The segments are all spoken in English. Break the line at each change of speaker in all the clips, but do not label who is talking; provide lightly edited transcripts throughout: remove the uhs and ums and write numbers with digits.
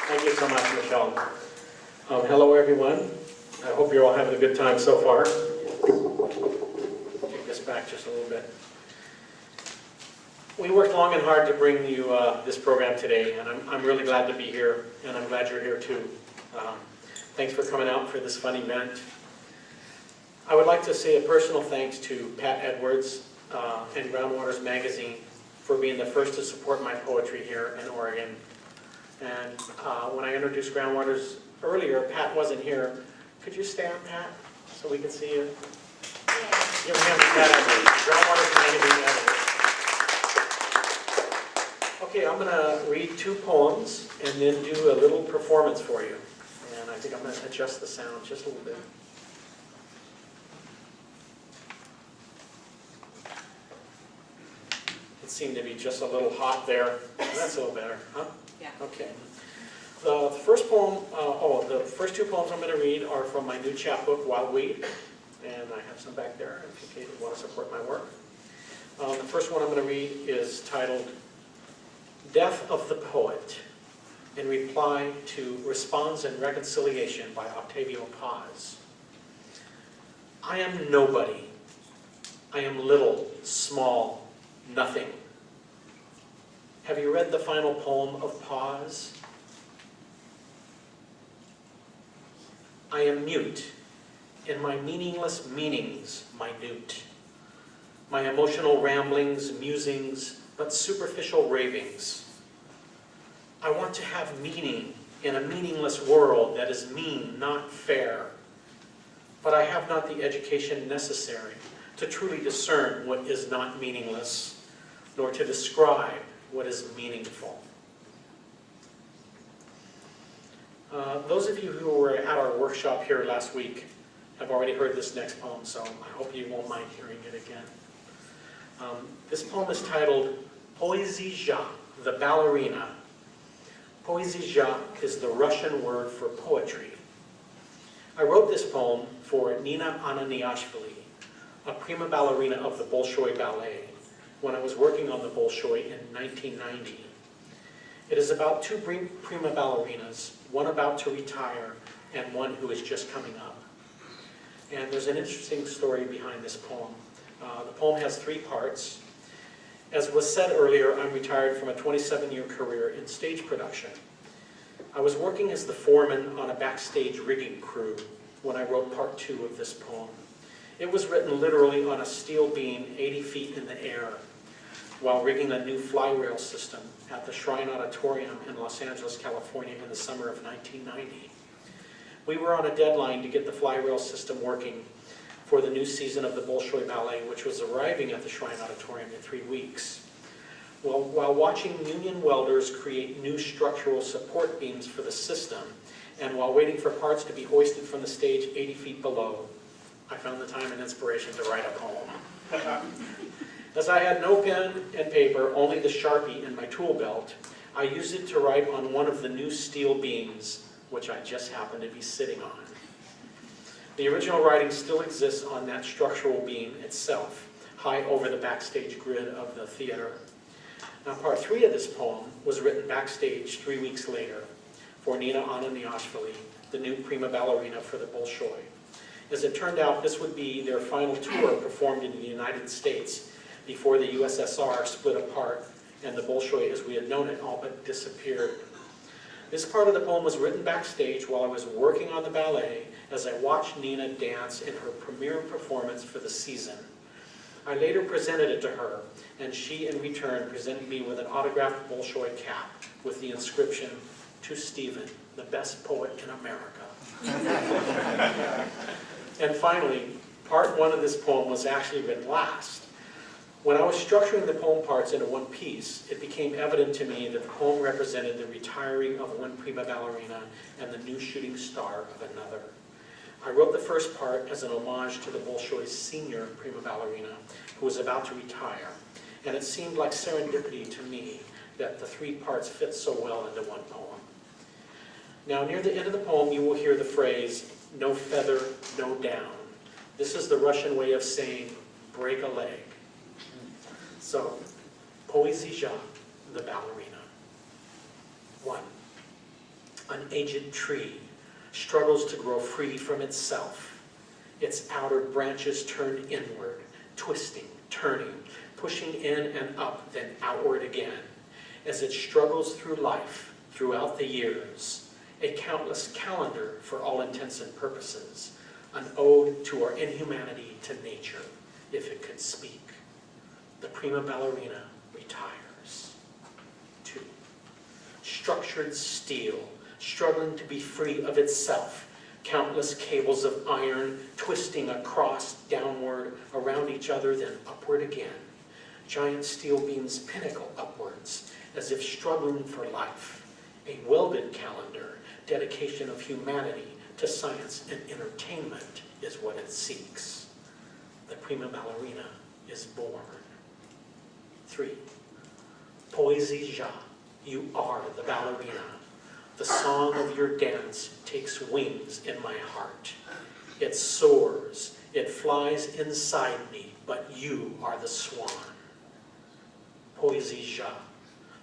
Thank you so much, Michelle. Hello, everyone. I hope you're all having a good time so far. Take this back just a little bit. We worked long and hard to bring you this program today, and I'm really glad to be here, and I'm glad you're here too. Thanks for coming out for this fun event. I would like to say a personal thanks to Pat Edwards and Groundwaters Magazine for being the first to support my poetry here in Oregon. And when I introduced Groundwaters earlier, Pat wasn't here. Could you stand, Pat, so we can see you? Yeah. Give a hand to Pat Edwards, Groundwaters Magazine editor. Okay, I'm going to read 2 poems and then do a little performance for you. And I think I'm going to adjust the sound just a little bit. It seemed to be just a little hot there. That's a little better, huh?
Yeah.
Okay. The first poem, the first 2 poems I'm going to read are from my new chapbook, Wild Weed. And I have some back there in case you want to support my work. The first one I'm going to read is titled Death of the Poet, in reply to Response and Reconciliation by Octavio Paz. I am nobody. I am little, small, nothing. Have you read the final poem of Paz? I am mute, in my meaningless meanings minute. My emotional ramblings, musings, but superficial ravings. I want to have meaning in a meaningless world that is mean, not fair. But I have not the education necessary to truly discern what is not meaningless, nor to describe what is meaningful. Those of you who were at our workshop here last week have already heard this next poem, so I hope you won't mind hearing it again. This poem is titled Poezija, the Ballerina. Poezija is the Russian word for poetry. I wrote this poem for Nina Ananiashvili, a prima ballerina of the Bolshoi Ballet, when I was working on the Bolshoi in 1990. It is about 2 prima ballerinas, one about to retire and one who is just coming up. And there's an interesting story behind this poem. The poem has 3 parts. As was said earlier, I'm retired from a 27-year career in stage production. I was working as the foreman on a backstage rigging crew when I wrote part 2 of this poem. It was written literally on a steel beam 80 feet in the air while rigging a new fly rail system at the Shrine Auditorium in Los Angeles, California in the summer of 1990. We were on a deadline to get the fly rail system working for the new season of the Bolshoi Ballet, which was arriving at the Shrine Auditorium in 3 weeks. While watching union welders create new structural support beams for the system, and while waiting for parts to be hoisted from the stage 80 feet below, I found the time and inspiration to write a poem. As I had no pen and paper, only the Sharpie in my tool belt, I used it to write on one of the new steel beams, which I just happened to be sitting on. The original writing still exists on that structural beam itself, high over the backstage grid of the theater. Now, part 3 of this poem was written backstage 3 weeks later for Nina Ananiashvili, the new prima ballerina for the Bolshoi. As it turned out, this would be their final tour performed in the United States before the USSR split apart and the Bolshoi, as we had known it, all but disappeared. This part of the poem was written backstage while I was working on the ballet as I watched Nina dance in her premiere performance for the season. I later presented it to her, and she in return presented me with an autographed Bolshoi cap with the inscription, "To Stephen, the best poet in America." And finally, part 1 of this poem was actually written last. When I was structuring the poem parts into one piece, it became evident to me that the poem represented the retiring of one prima ballerina and the new shooting star of another. I wrote the first part as an homage to the Bolshoi's senior prima ballerina who was about to retire, and it seemed like serendipity to me that the 3 parts fit so well into one poem. Now, near the end of the poem, you will hear the phrase, "No feather, no down." This is the Russian way of saying, break a leg. So, Poezija, the Ballerina. 1. An aged tree struggles to grow free from itself. Its outer branches turned inward, twisting, turning, pushing in and up, then outward again. As it struggles through life, throughout the years, a countless calendar for all intents and purposes, an ode to our inhumanity to nature, if it could speak. The prima ballerina retires. 2. Structured steel, struggling to be free of itself, countless cables of iron twisting across, downward, around each other, then upward again. Giant steel beams pinnacle upwards, as if struggling for life. A welded calendar, dedication of humanity to science and entertainment is what it seeks. The prima ballerina is born. 3. Poésie ja, you are the ballerina. The song of your dance takes wings in my heart. It soars, it flies inside me, but you are the swan. Poésie ja,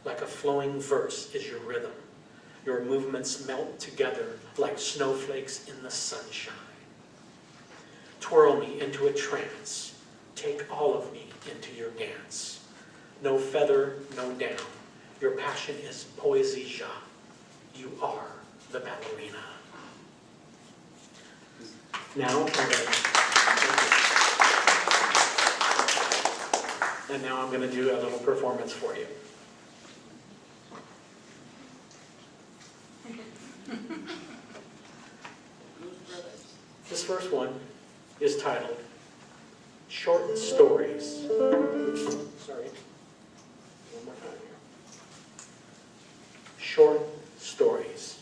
like a flowing verse is your rhythm. Your movements melt together like snowflakes in the sunshine. Twirl me into a trance. Take all of me into your dance. No feather, no down. Your passion is poésie ja. You are the ballerina. Now I'm going to do a little performance for you. This first one is titled Short Stories. Sorry. One more time here. Short Stories.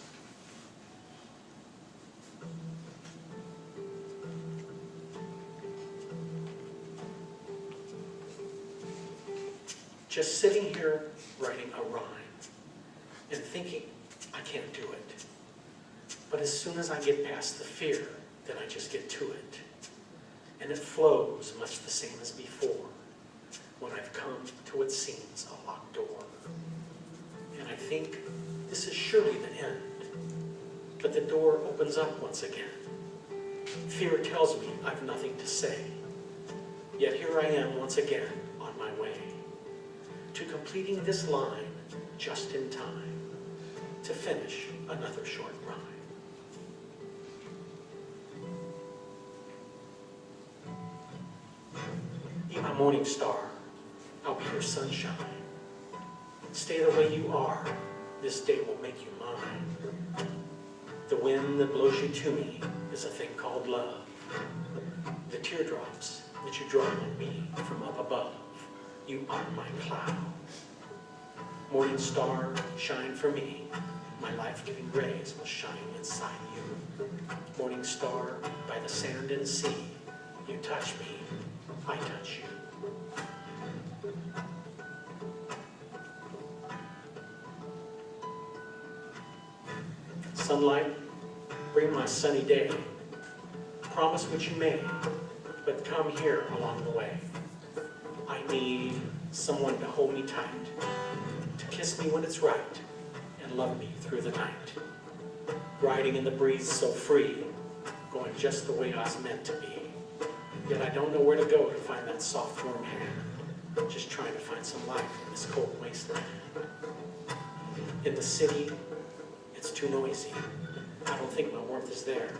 Just sitting here writing a rhyme and thinking, I can't do it. But as soon as I get past the fear, then I just get to it. And it flows much the same as before, when I've come to what seems a locked door. And I think, this is surely the end. But the door opens up once again. Fear tells me I've nothing to say. Yet here I am once again on my way to completing this line just in time to finish another short rhyme. Be my morning star, I'll be your sunshine. Stay the way you are, this day will make you mine. The wind that blows you to me is a thing called love. The teardrops that you drop on me from up above, you are my cloud. Morning star, shine for me. My life-giving rays will shine inside you. Morning star, by the sand and sea, you touch me, I touch you. Sunlight, bring my sunny day. Promise what you may, but come here along the way. I need someone to hold me tight, to kiss me when it's right, and love me through the night. Riding in the breeze so free, going just the way I was meant to be. Yet I don't know where to go to find that soft, warm hand. Just trying to find some life in this cold wasteland. In the city, it's too noisy. I don't think my warmth is there,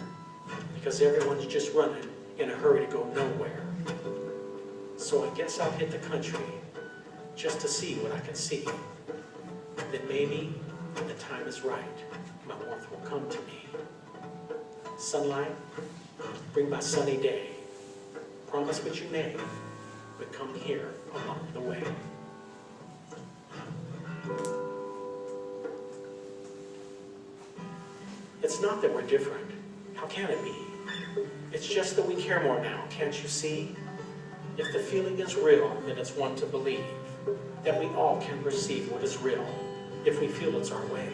because everyone's just running in a hurry to go nowhere. So I guess I'll hit the country just to see what I can see. Then maybe, when the time is right, my warmth will come to me. Sunlight, bring my sunny day. Promise what you may, but come here along the way. It's not that we're different. How can it be? It's just that we care more now, can't you see? If the feeling is real, then it's one to believe that we all can perceive what is real. If we feel it's our way,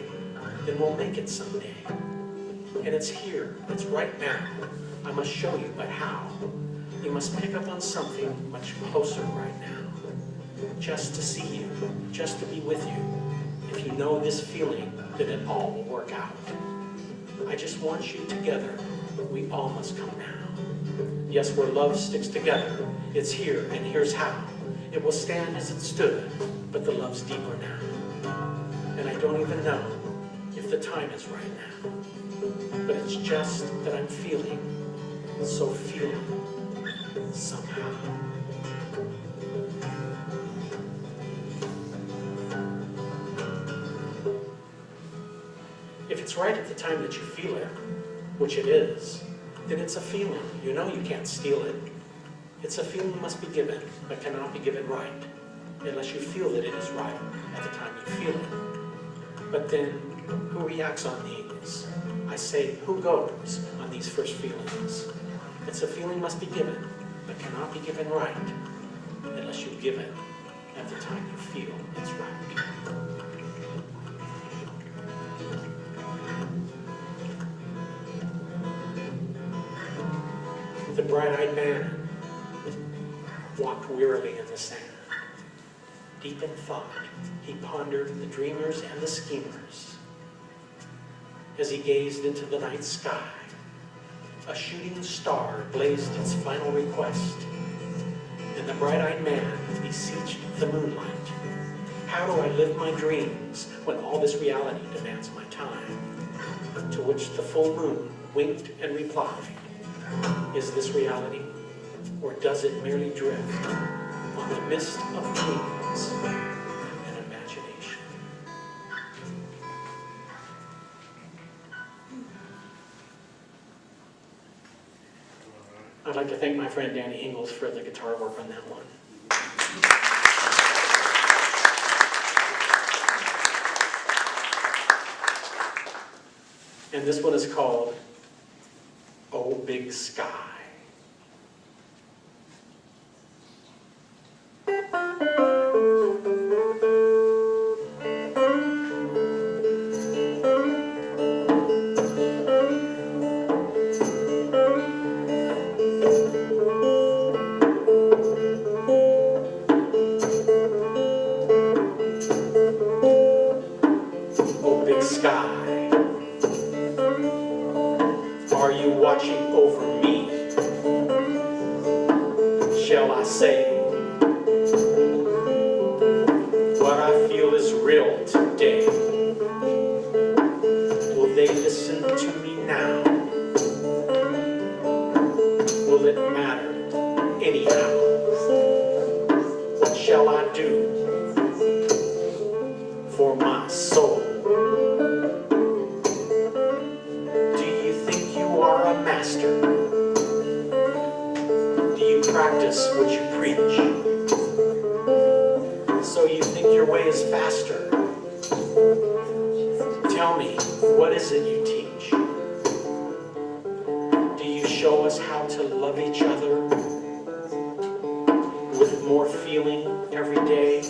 then we'll make it someday. And it's here, it's right now. I must show you, but how? You must pick up on something much closer right now. Just to see you, just to be with you. If you know this feeling that it all will work out. I just want you together. We all must come now. Yes, where love sticks together, it's here, and here's how. It will stand as it stood, but the love's deeper now. And I don't even know if the time is right now. But it's just that I'm feeling, so feeling somehow. If it's right at the time that you feel it, which it is, then it's a feeling. You know you can't steal it. It's a feeling that must be given, but cannot be given right, unless you feel that it is right at the time you feel it. But then, who reacts on these? I say, who goes on these first feelings? It's a feeling must be given, but cannot be given right, unless you give it at the time you feel it's right. The bright-eyed man walked wearily in the sand. Deep in thought, he pondered the dreamers and the schemers. As he gazed into the night sky, a shooting star blazed its final request, and the bright-eyed man beseeched the moonlight. How do I live my dreams when all this reality demands my time? To which the full moon winked and replied, is this reality, or does it merely drift on the mist of dreams and imagination? I'd like to thank my friend Danny Ingalls for the guitar work on that one. And this one is called Oh Big Sky. Oh big sky, are you watching over me? Shall I say what I feel is real today? Will they listen to me now? Will it matter anyhow? What shall I do for my soul? Do you think you are a master? Do you practice what you preach? So you think your way is faster? Tell me, what is it you teach? Do you show us how to love each other with more feeling every day?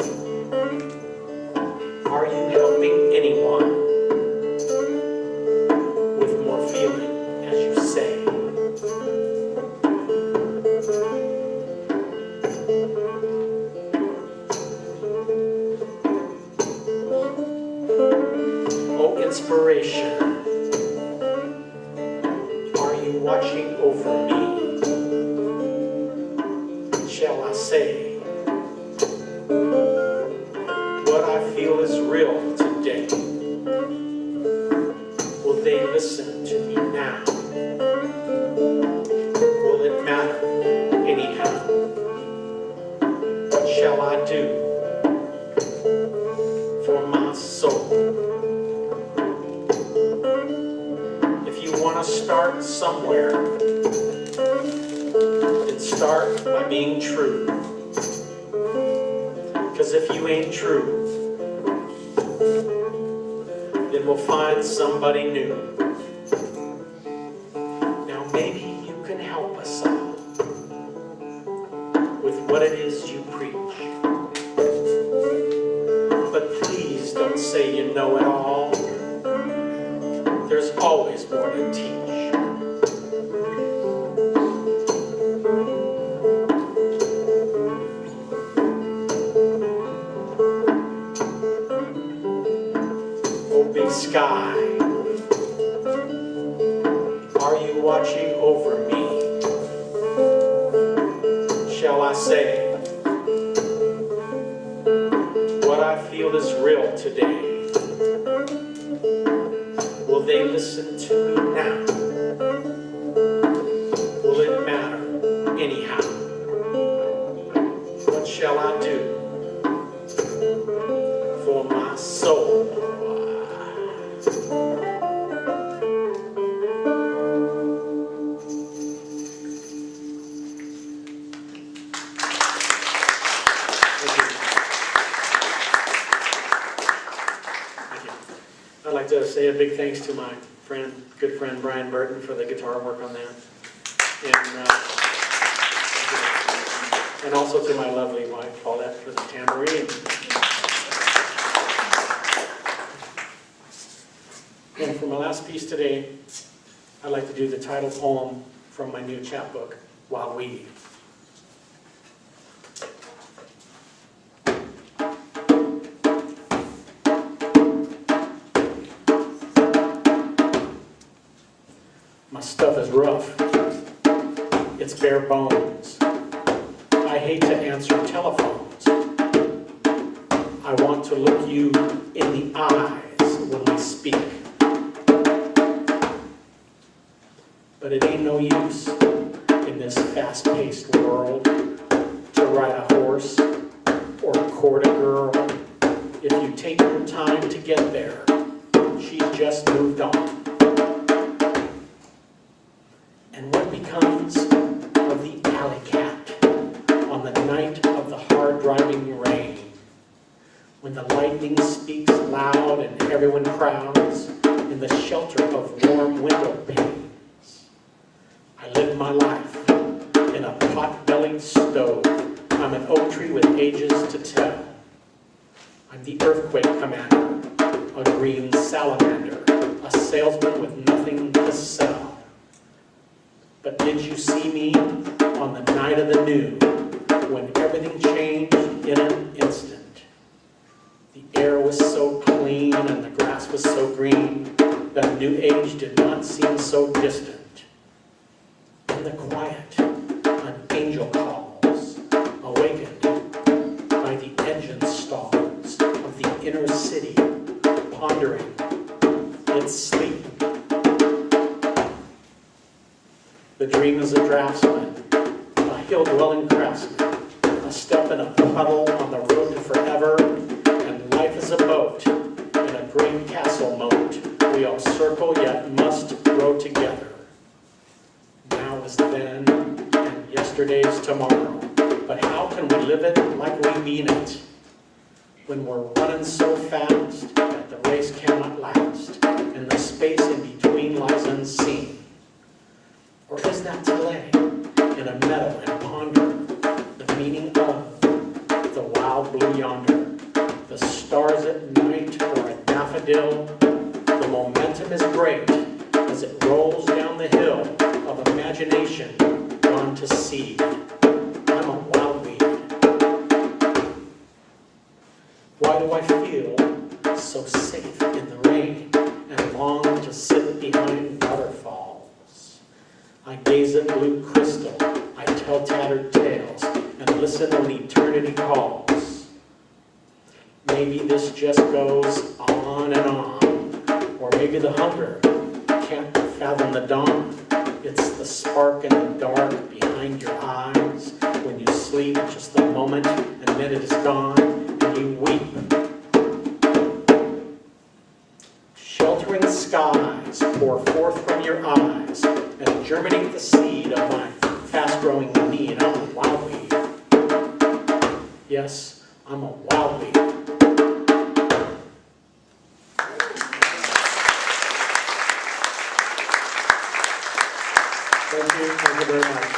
Are you helping anyone with more feeling, as you say? Oh, inspiration, are you watching over me? Shall I say what I feel is real today? Will they listen to me now? Will it matter anyhow? What shall I do for my soul? If you want to start somewhere, then start by being true. Because if you ain't true, then we'll find somebody new. Now maybe you can help us all with what it is you preach. But please don't say you know it all. There's always more to teach. big sky. Are you watching over me? Shall I say what I feel is real today? Will they listen to me now? Will it matter anyhow? What shall I do for my soul? I'd like to say a big thanks to my good friend Brian Burton for the guitar work on that. And also to my lovely wife Paulette for the tambourine. And for my last piece today, I'd like to do the title poem from my new chapbook, Wild Weed. My stuff is rough, it's bare bones. I hate to answer telephones. I want to look you in the eyes when we speak. But it ain't no use in this fast-paced world to ride a horse or court a girl. If you take your time to get there, she's just moved on. And what becomes of the alley cat on the night of the hard-driving rain? When the lightning speaks loud and everyone crowds in the shelter of warm window panes. I live my life in a pot-bellied stove. I'm an oak tree with ages to tell. I'm the earthquake commander, a green salamander, a salesman with nothing to sell. But did you see me on the night of the new, when everything changed in an instant? The air was so clean and the grass was so green that a new age did not seem so distant. In the quiet, an angel calls, awakened by the engine stalls of the inner city, pondering its sleep. The dream is a draftsman, a hill-dwelling craftsman, a step in a puddle on the road to forever, and life is a boat in a great castle moat. We all circle yet must row together. Now is then, and yesterday's tomorrow. But how can we live it like we mean it, when we're running so fast that the race cannot last, and the space in between lies unseen? Or is that to lay in a meadow and ponder the meaning of the wild blue yonder, the stars at night or a daffodil? The momentum is great as it rolls down the hill of imagination gone to seed. I'm a wild weed. Why do I feel so safe in the rain and long to sit behind waterfalls? I gaze at blue crystal, I tell tattered tales, and listen when eternity calls. Maybe this just goes on and on, or maybe the hunger can't fathom the dawn. It's the spark in the dark behind your eyes. When you sleep, just the moment, and then it is gone, and you weep. Sheltering skies pour forth from your eyes and germinate the seed of my fast-growing need. I'm a wild weed. Yes, I'm a wild weed. Thank you very much.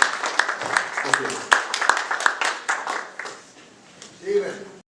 Thank you.